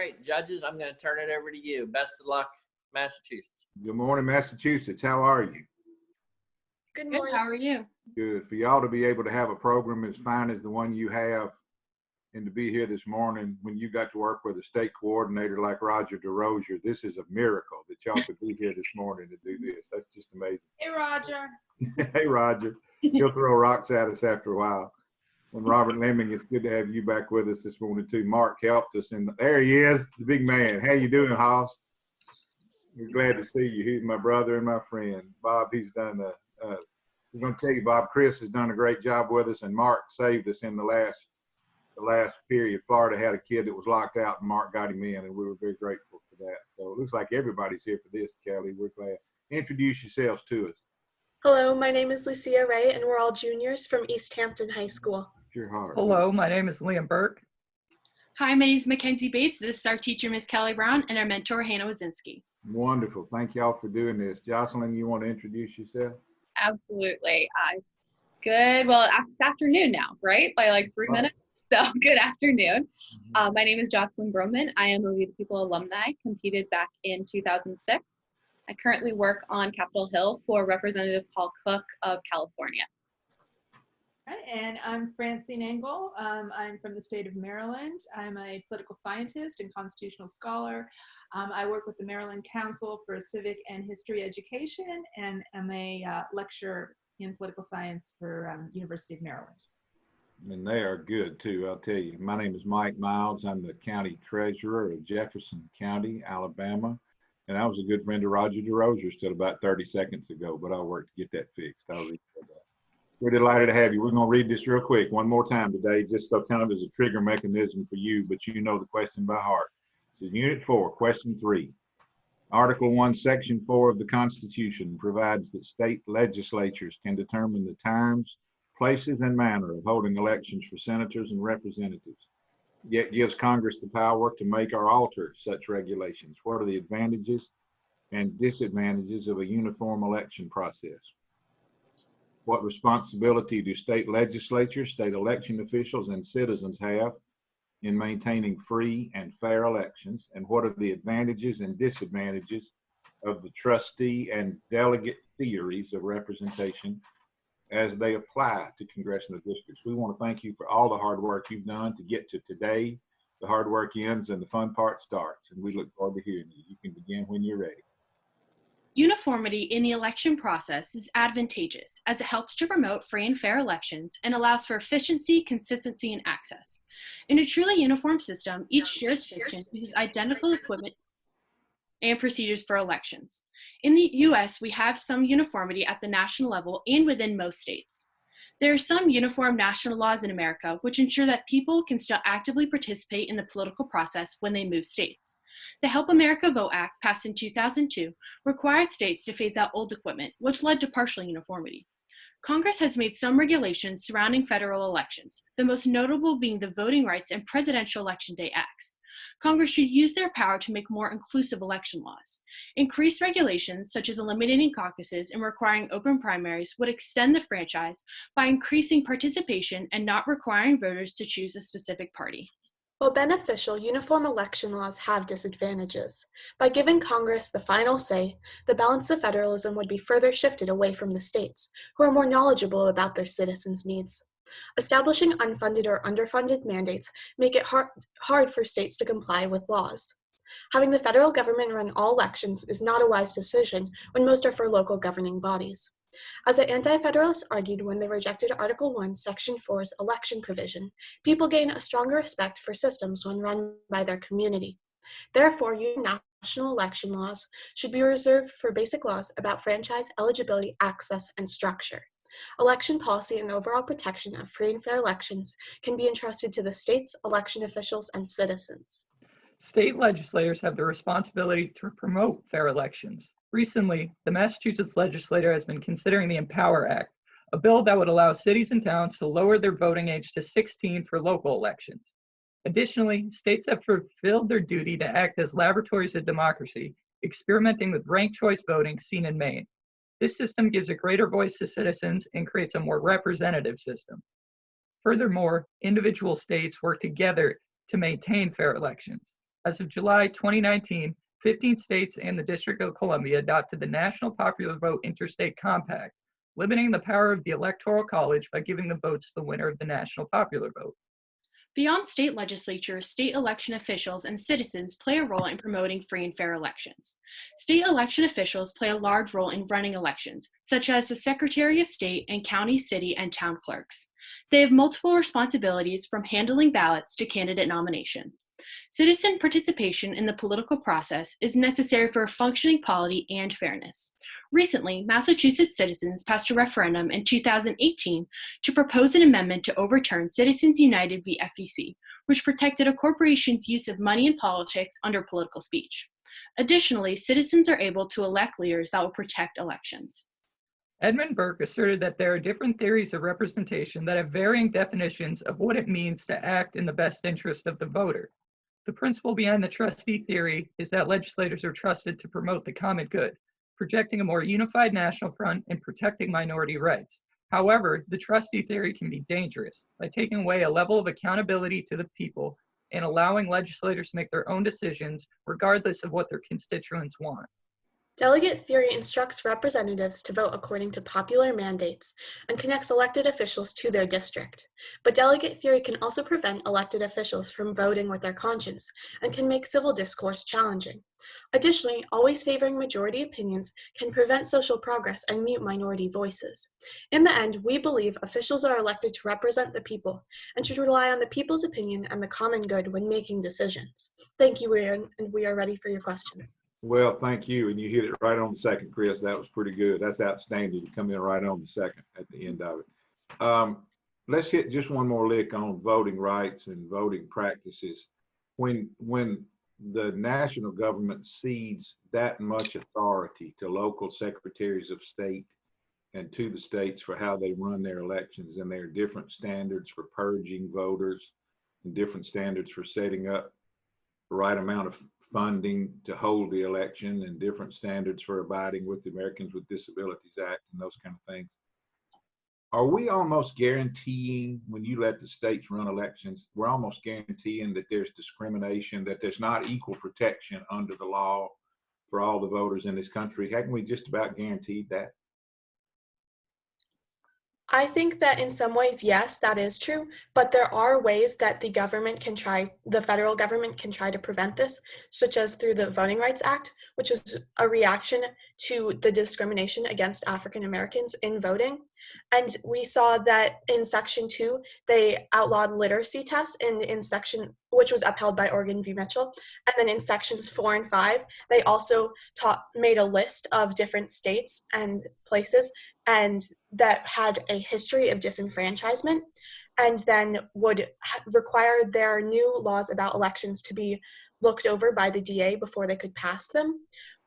right, judges, I'm going to turn it over to you. Best of luck, Massachusetts. Good morning, Massachusetts. How are you? Good Good, morning. how are you? Good. For y'all to be able to have a program as fine as the one you have and to be here this morning when you got to work with a state coordinator like Roger DeRozier, this is a miracle that y'all could be here this morning to do this. That's just amazing. Hey, Roger. Hey, Roger. He'll throw rocks at us after a while. And Robert Lemming, it's good to have you back with us this morning too. Mark helped us there he is, the big man. How you doing, Hoss? We're glad to see you. He's my brother and my friend. Bob, he's done I'm going to tell you, Bob, Chris has done a great job with us, and Mark saved us in the last period. Florida had a kid that was locked out, and Mark got him in, and we were very grateful for that. So it looks like everybody's here for this, Kelly. We're glad. Introduce yourselves to us. Hello, my name is Lucia Ray, and we're all juniors from Easthampton High School. Your heart. Hello, my name is Liam Burke. Hi, my name is Mackenzie Bates. This is our teacher, Miss Kelly Brown, and our mentor, Hannah Wazinski. Wonderful. Thank y'all for doing this. Jocelyn, you want to introduce yourself? Absolutely. Good. Well, it's afternoon now, right? By like 3 minutes. So good afternoon. My name is Jocelyn Broman. I am a We the People alumni, competed back in 2006. I currently work on Capitol Hill for Representative Paul Cook of California. Right, and I'm Francine Engel. I'm from the state of Maryland. I'm a political scientist and constitutional scholar. I work with the Maryland Council for Civic and History Education, and am a lecturer in political science for University of Maryland. And they are good too, I'll tell you. My name is Mike Miles. I'm the county treasurer of Jefferson County, Alabama. And I was a good friend of Roger DeRozier till about 30 seconds ago, but I'll work to get that fixed. I'll read that. We're delighted to have you. We're going to read this real quick one more time today, just so kind of as a trigger mechanism for you, but you know the question by heart. So Unit 4, Question 3. Article 1, Section 4 of the Constitution provides that state legislatures can determine the times, places, and manner of holding elections for senators and representatives, yet gives Congress the power to make or alter such regulations. What are the advantages and disadvantages of a uniform election process? What responsibility do state legislatures, state election officials, and citizens have in maintaining free and fair elections? And what are the advantages and disadvantages of the trustee and delegate theories of representation as they apply to congressional districts? We want to thank you for all the hard work you've done to get to today. The hard work ends and the fun part starts, and we look forward to hearing you. You can begin when you're ready. Uniformity in the election process is advantageous as it helps to promote free and fair elections and allows for efficiency, consistency, and access. In a truly uniform system, each jurisdiction uses identical equipment and procedures for elections. In the U.S., we have some uniformity at the national level and within most states. There are some uniform national laws in America which ensure that people can still actively participate in the political process when they move states. The Help America Vote Act, passed in 2002, required states to phase out old equipment, which led to partial uniformity. Congress has made some regulations surrounding federal elections, the most notable being the Voting Rights and Presidential Election Day Acts. Congress should use their power to make more inclusive election laws. Increased regulations, such as eliminating caucuses and requiring open primaries, would extend the franchise by increasing participation and not requiring voters to choose a specific party. While beneficial, uniform election laws have disadvantages. By giving Congress the final say, the balance of federalism would be further shifted away from the states, who are more knowledgeable about their citizens' needs. Establishing unfunded or underfunded mandates make it hard for states to comply with laws. Having the federal government run all elections is not a wise decision when most are for local governing bodies. As the Anti-Federalists argued when they rejected Article 1, Section 4's election provision, people gain a stronger respect for systems when run by their community. Therefore, using national election laws should be reserved for basic laws about franchise, eligibility, access, and structure. Election policy and overall protection of free and fair elections can be entrusted to the state's election officials and citizens. State legislators have the responsibility to promote fair elections. Recently, the Massachusetts legislature has been considering the Empower Act, a bill that would allow cities and towns to lower their voting age to 16 for local elections. Additionally, states have fulfilled their duty to act as laboratories of democracy, experimenting with ranked choice voting seen in Maine. This system gives a greater voice to citizens and creates a more representative system. Furthermore, individual states work together to maintain fair elections. As of July 2019, 15 states and the District of Columbia adopted the National Popular Vote Interstate Compact, limiting the power of the Electoral College by giving the votes to the winner of the National Popular Vote. Beyond state legislatures, state election officials and citizens play a role in promoting free and fair elections. State election officials play a large role in running elections, such as the Secretary of State and county, city, and town clerks. They have multiple responsibilities from handling ballots to candidate nomination. Citizen participation in the political process is necessary for a functioning polity and fairness. Recently, Massachusetts citizens passed a referendum in 2018 to propose an amendment to overturn Citizens United v. FEC, which protected a corporation's use of money in politics under political speech. Additionally, citizens are able to elect leaders that will protect elections. Edmund Burke asserted that there are different theories of representation that have varying definitions of what it means to act in the best interest of the voter. The principle behind the trustee theory is that legislators are trusted to promote the common good, projecting a more unified national front and protecting minority rights. However, the trustee theory can be dangerous by taking away a level of accountability to the people and allowing legislators to make their own decisions regardless of what their constituents want. Delegate theory instructs representatives to vote according to popular mandates and connects elected officials to their district. But delegate theory can also prevent elected officials from voting with their conscience and can make civil discourse challenging. Additionally, always favoring majority opinions can prevent social progress and mute minority voices. In the end, we believe officials are elected to represent the people and should rely on the people's opinion and the common good when making decisions. Thank you, and we are ready for your questions. Well, thank you. And you hit it right on the second, Chris. That was pretty good. That's outstanding. You come in right on the second at the end of it. Let's hit just one more lick on voting rights and voting practices. When the national government cedes that much authority to local secretaries of state and to the states for how they run their elections, and there are different standards for purging voters and different standards for setting up the right amount of funding to hold the election and different standards for abiding with the Americans with Disabilities Act and those kind of things. Are we almost guaranteeing, when you let the states run elections, we're almost guaranteeing that there's discrimination, that there's not equal protection under the law for all the voters in this country? Haven't we just about guaranteed that? I think that in some ways, yes, that is true, but there are ways that the federal government can try to prevent this, such as through the Voting Rights Act, which is a reaction to the discrimination against African Americans in voting. And we saw that in Section 2, they outlawed literacy tests which was upheld by Oregon v. Mitchell. And then in Sections 4 and 5, they also made a list of different states and places and that had a history of disenfranchisement, and then would require their new laws about elections to be looked over by the DA before they could pass them.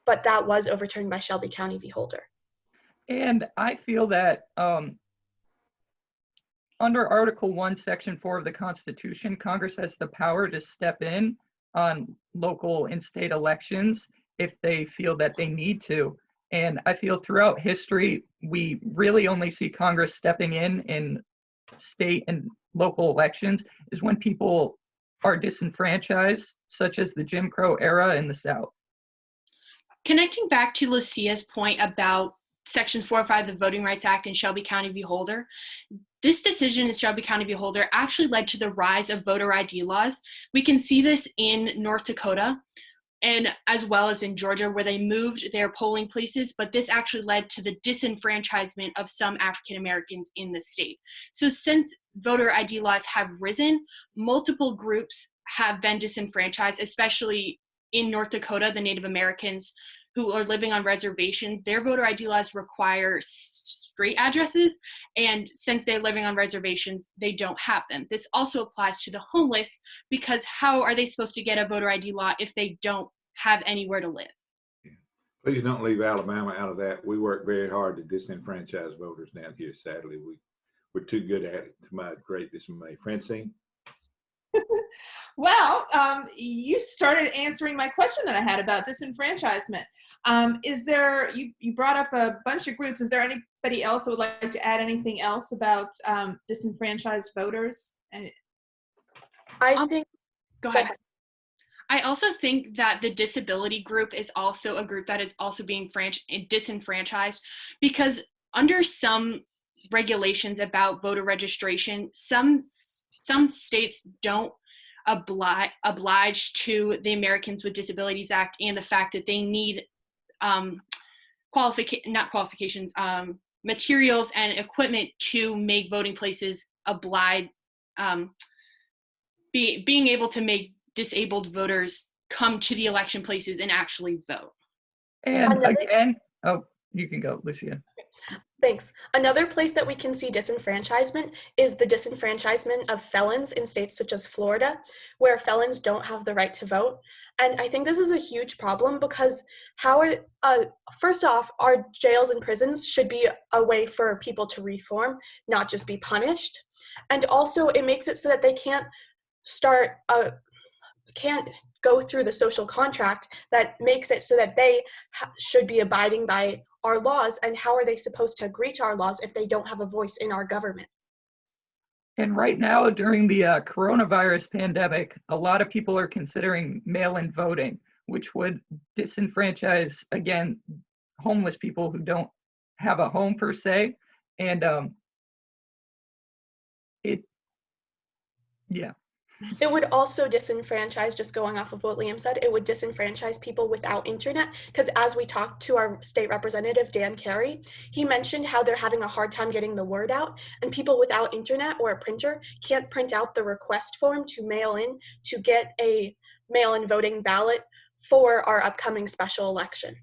But that was overturned by Shelby County v. Holder. And I feel that under Article 1, Section 4 of the Constitution, Congress has the power to step in on local and state elections if they feel that they need to. And I feel throughout history, we really only see Congress stepping in state and local elections is when people are disenfranchised, such as the Jim Crow era in the South. Connecting back to Lucia's point about Sections 4 and 5 of the Voting Rights Act in Shelby County v. Holder, this decision in Shelby County v. Holder actually led to the rise of voter ID laws. We can see this in North Dakota, and as well as in Georgia, where they moved their polling places, but this actually led to the disenfranchisement of some African Americans in the state. So since voter ID laws have risen, multiple groups have been disenfranchised, especially in North Dakota, the Native Americans who are living on reservations. Their voter ID laws require street addresses, and since they're living on reservations, they don't have them. This also applies to the homeless, because how are they supposed to get a voter ID law if they don't have anywhere to live? Yeah. Please don't leave Alabama out of that. We work very hard to disenfranchise voters down here. Sadly, we're too good at it, to my great dismay. Francine? Well, you started answering my question that I had about disenfranchisement. You brought up a bunch of groups. Is there anybody else that would like to add anything else about disenfranchised voters? I think. Go ahead. I also think that the disability group is also a group that is also being disenfranchised, because under some regulations about voter registration, some states don't oblige to the Americans with Disabilities Act and the fact that they need materials and equipment to make voting places being able to make disabled voters come to the election places and actually vote. And again, oh, you can go, Lucia. Thanks. Another place that we can see disenfranchisement is the disenfranchisement of felons in states such as Florida, where felons don't have the right to vote. And I think this is a huge problem because first off, our jails and prisons should be a way for people to reform, not just be punished. And also it makes it so that they can't go through the social contract that makes it so that they should be abiding by our laws. And how are they supposed to agree to our laws if they don't have a voice in our government? And right now, during the coronavirus pandemic, a lot of people are considering mail-in voting, which would disenfranchise, again, homeless people who don't have a home per se. And It would also disenfranchise, just going off of what Liam said, it would disenfranchise people without internet, because as we talked to our state representative, Dan Carey, he mentioned how they're having a hard time getting the word out, and people without internet or a printer can't print out the request form to mail in to get a mail-in voting ballot for our upcoming special election.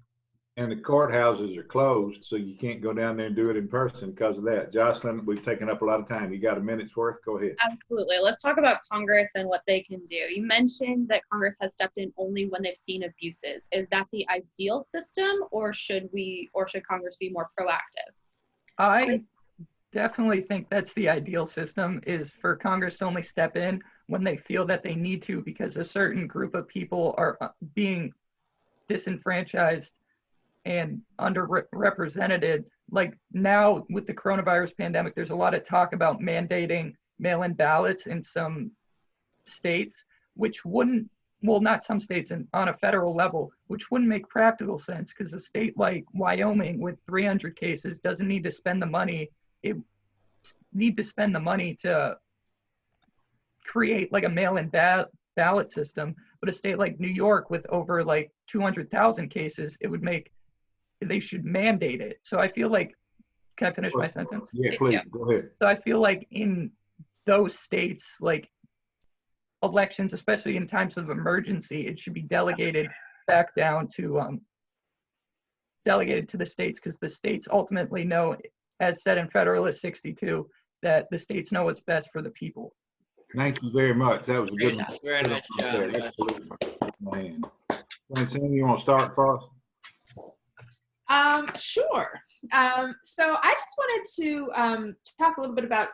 And the courthouses are closed, so you can't go down there and do it in person because of that. Jocelyn, we've taken up a lot of time. You got a minute's worth? Go ahead. Absolutely. Let's talk about Congress and what they can do. You mentioned that Congress has stepped in only when they've seen abuses. Is that the ideal system, or should Congress be more proactive? I definitely think that's the ideal system, is for Congress to only step in when they feel that they need to, because a certain group of people are being disenfranchised and underrepresented. Like now with the coronavirus pandemic, there's a lot of talk about mandating mail-in ballots in some states, which wouldn't, well, not some states, and on a federal level, which wouldn't make practical sense, because a state like Wyoming with 300 cases doesn't need to spend the money. It need to spend the money to create like a mail-in ballot system. But a state like New York with over like 200,000 cases, they should mandate it. So I feel like, can I finish my sentence? Yeah, please, go ahead. So I feel like in those states, like elections, especially in times of emergency, it should be delegated back down to delegated to the states, because the states ultimately know, as said in Federalist 62, that the states know what's best for the people. Thank you very much. That was a good one. Very nice job. Absolutely. Francine, you want to start for us? Sure. So I just wanted to talk a little bit about,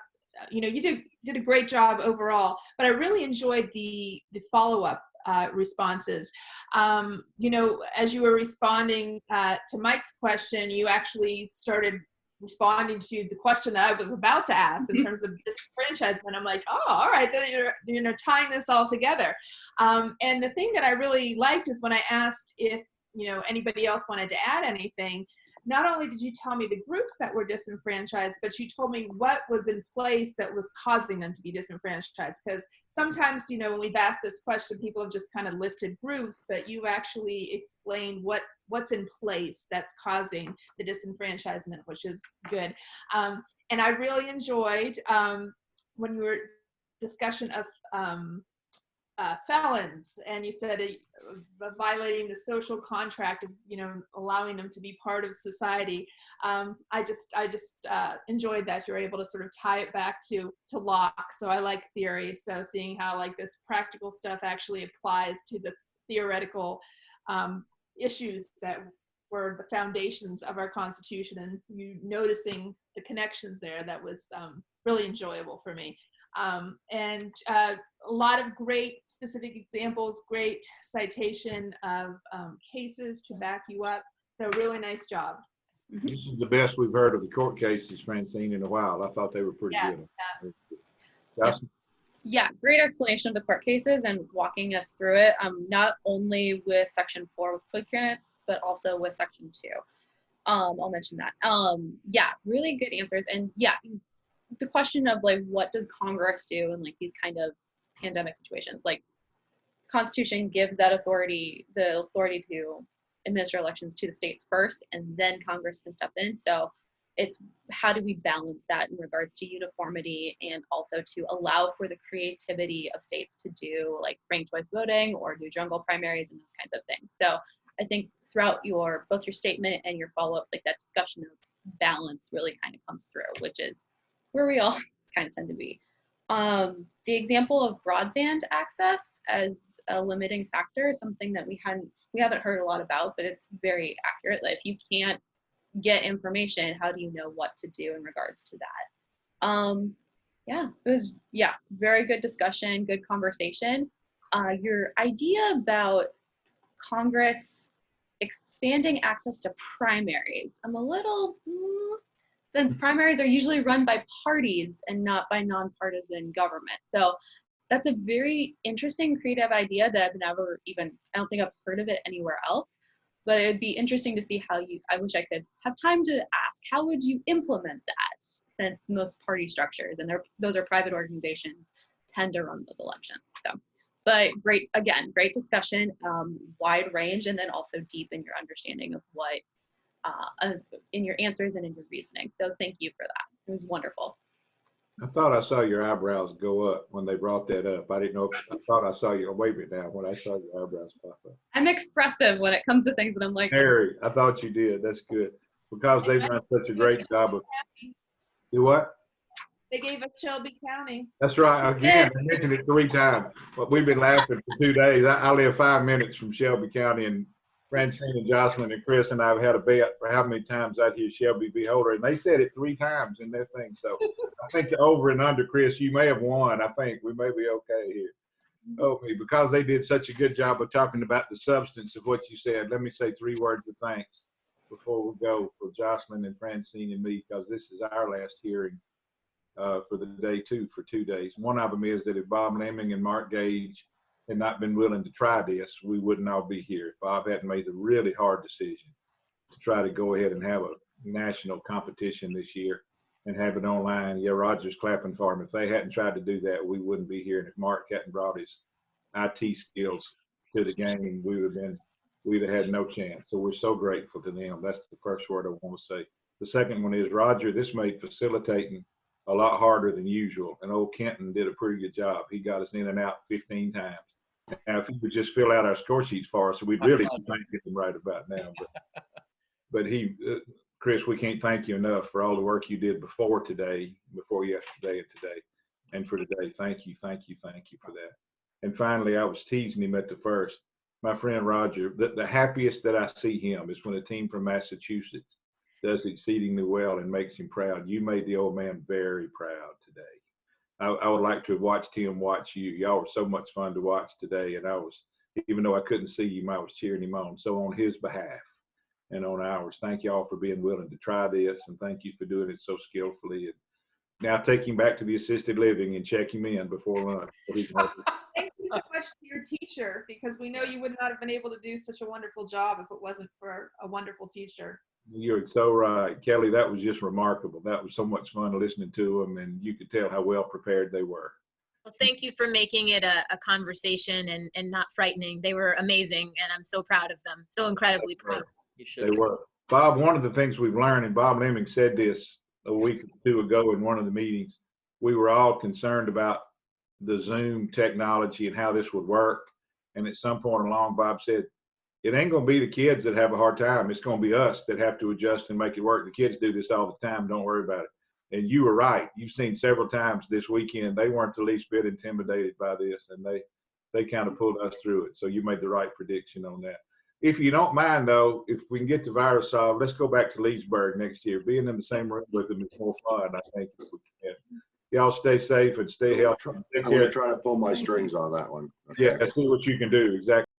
you did a great job overall, but I really enjoyed the follow-up responses. As you were responding to Mike's question, you actually started responding to the question that I was about to ask in terms of disenfranchisement. I'm like, oh, all right, then you're tying this all together. And the thing that I really liked is when I asked if anybody else wanted to add anything, not only did you tell me the groups that were disenfranchised, but you told me what was in place that was causing them to be disenfranchised. Because sometimes, when we've asked this question, people have just kind of listed groups, but you actually explained what's in place that's causing the disenfranchisement, which is good. And I really enjoyed when you were discussion of felons, and you said violating the social contract of allowing them to be part of society. I just enjoyed that you're able to sort of tie it back to Locke. So I like theory. So seeing how like this practical stuff actually applies to the theoretical issues that were the foundations of our Constitution, and you noticing the connections there, that was really enjoyable for me. And a lot of great specific examples, great citation of cases to back you up. So really nice job. This is the best we've heard of the court cases, Francine, in a while. I thought they were pretty good. Yeah. Yeah, great explanation of the court cases and walking us through it, not only with Section 4 with quick grants, but also with Section 2. I'll mention that. Yeah, really good answers. And yeah, the question of like, what does Congress do in like these kind of pandemic situations? Like, Constitution gives that authority, the authority to administer elections to the states first, and then Congress can step in. So it's how do we balance that in regards to uniformity and also to allow for the creativity of states to do like ranked choice voting or do jungle primaries and those kinds of things. So I think throughout both your statement and your follow-up, like that discussion of balance really kind of comes through, which is where we all kind of tend to be. The example of broadband access as a limiting factor is something that we haven't heard a lot about, but it's very accurate. Like if you can't get information, how do you know what to do in regards to that? Yeah, it was very good discussion, good conversation. Your idea about Congress expanding access to primaries, I'm a little since primaries are usually run by parties and not by nonpartisan government. So that's a very interesting, creative idea that I don't think I've heard of it anywhere else, but it'd be interesting to see I wish I could have time to ask, how would you implement that since most party structures, and those are private organizations, tend to run those elections. So, but great discussion, wide range, and then also deep in your understanding of what, in your answers and in your reasoning. So thank you for that. It was wonderful. I thought I saw your eyebrows go up when they brought that up. I didn't know I thought I saw you wave it down when I saw your eyebrows pop up. I'm expressive when it comes to things that I'm like, Harry, I thought you did. That's good. Because they've done such a great job of do what? They gave us Shelby County. That's right. Again, I mentioned it 3 times. But we've been laughing for 2 days. I live 5 minutes from Shelby County, and Francine and Jocelyn and Chris and I have had a bet for how many times I'd hear Shelby be Holder, and they said it 3 times in their thing. So I think the over and under, Chris, you may have won. I think we may be okay here. Okay, because they did such a good job of talking about the substance of what you said. Let me say 3 words of thanks before we go for Jocelyn and Francine and me, because this is our last hearing for the day for 2 days. One of them is that if Bob Lemming and Mark Gage had not been willing to try this, we wouldn't all be here. Bob hadn't made the really hard decision to try to go ahead and have a national competition this year and have it online. Yeah, Roger's clapping for him. If they hadn't tried to do that, we wouldn't be here. And if Mark hadn't brought his IT skills to the game, we'd have had no chance. So we're so grateful to them. That's the first word I want to say. The second one is, Roger, this made facilitating a lot harder than usual. And old Kenton did a pretty good job. He got us in and out 15 times. Now, if he would just fill out our score sheets for us, we'd really get them right about now. But Chris, we can't thank you enough for all the work you did before yesterday and today. And for today, thank you for that. And finally, I was teasing him at the first. My friend Roger, the happiest that I see him is when a team from Massachusetts does exceedingly well and makes him proud. You made the old man very proud today. I would like to have watched him watch you. Y'all were so much fun to watch today. And even though I couldn't see him, I was cheering him on. So on his behalf and on ours, thank y'all for being willing to try this. And thank you for doing it so skillfully. And now take him back to the assisted living and check him in before lunch. Thank you so much to your teacher, because we know you would not have been able to do such a wonderful job if it wasn't for a wonderful teacher. You're so right. Kelly, that was just remarkable. That was so much fun listening to them, and you could tell how well prepared they were. Well, thank you for making it a conversation and not frightening. They were amazing, and I'm so proud of them. So incredibly proud. They were. Bob, one of the things we've learned, and Bob Lemming said this a week or 2 ago in one of the meetings, we were all concerned about the Zoom technology and how this would work. And at some point along, Bob said, it ain't going to be the kids that have a hard time. It's going to be us that have to adjust and make it work. The kids do this all the time. Don't worry about it. And you were right. You've seen several times this weekend, they weren't the least bit intimidated by this, and they kind of pulled us through it. So you made the right prediction on that. If you don't mind, though, if we can get the virus solved, let's go back to Leesburg next year. Being in the same room with them is more fun, I think. If we can. Y'all stay safe and stay healthy. I'm going to try to pull my strings on that one. Okay. Yeah, see what you can do. Exactly.